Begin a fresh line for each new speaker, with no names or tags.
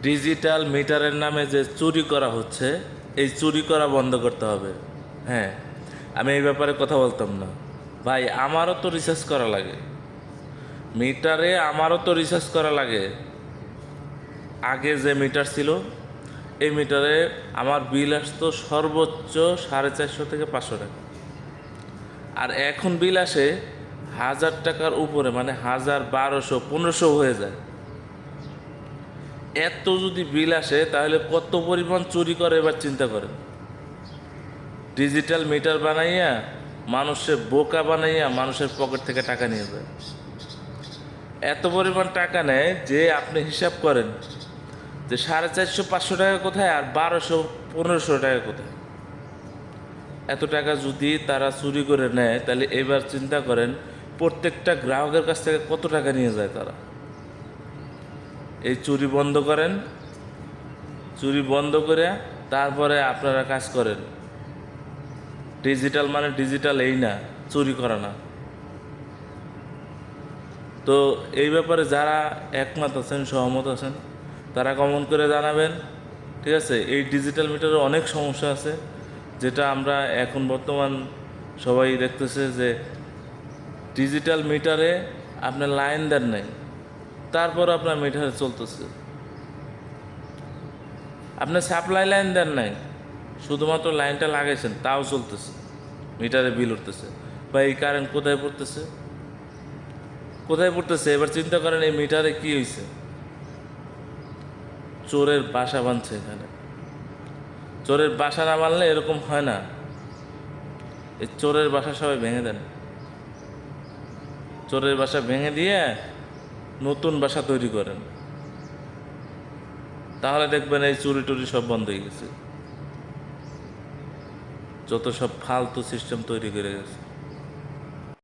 Digital মিটারের নামে যে চুরি করা হচ্ছে, এই চুরি করা বন্ধ করতে হবে। হ্যাঁ, আমি এই ব্যাপারে কথা বলতাম না। ভাই, আমারও তো রিচার্জ করা লাগে মিটারে, আমারও তো রিচার্জ করা লাগে। আগে যে মিটার ছিল, এই মিটারে আমার বিল আসতো সর্বোচ্চ 450 থেকে 500 টাকা। আর এখন বিল আসে 1000 টাকার উপরে, মানে 1000, 1200, 1500 হয়ে যায়। এত যদি বিল আসে তাহলে কত পরিমাণ চুরি করে এবার চিন্তা করেন। ডিজিটাল মিটার বানাইয়া মানুষের বোকা বানাইয়া মানুষের পকেট থেকে টাকা নিয়ে যায়। এত পরিমাণ টাকা নেয় যে আপনি হিসাব করেন যে 450, 500 টাকা কোথায় আর 1200, 1500 টাকা কোথায়। এত টাকা যদি তারা চুরি করে নেয় তাহলে এবার চিন্তা করেন প্রত্যেকটা গ্রাহকের কাছ থেকে কত টাকা নিয়ে যায় তারা। এই চুরি বন্ধ করেন, চুরি বন্ধ করে তারপরে আপনারা কাজ করেন। ডিজিটাল মানে ডিজিটাল এই না, চুরি করা না। তো এই ব্যাপারে যারা একমত আছেন, সহমত আছেন, তারা কমেন্ট করে জানাবেন। ঠিক আছে, এই ডিজিটাল মিটারে অনেক সমস্যা আছে, যেটা আমরা এখন বর্তমান সবাই দেখতেছে যে ডিজিটাল মিটারে আপনার লাইন দেন নাই, তারপর আপনার মিটারে চলতেছে। আপনি সাপ্লাই লাইন দেন নাই, শুধুমাত্র লাইনটা লাগাইছেন, তাও চলতেছে, মিটারে বিল উঠতেছে। বা এই কারেন্ট কোথায় পড়তেছে, কোথায় পড়তেছে? এবার চিন্তা করেন এই মিটারে কি হয়েছে। চোরের বাসা বাঁধছে এখানে। চোরের বাসা না বাঁধলে এরকম হয় না। এই চোরের বাসা সবাই ভেঙে দেন। চোরের বাসা ভেঙে দিয়ে নতুন বাসা তৈরি করেন, তাহলে দেখবেন এই চুরি টুরি সব বন্ধ হয়ে গেছে। যত সব ফালতু সিস্টেম তৈরি করে গেছে।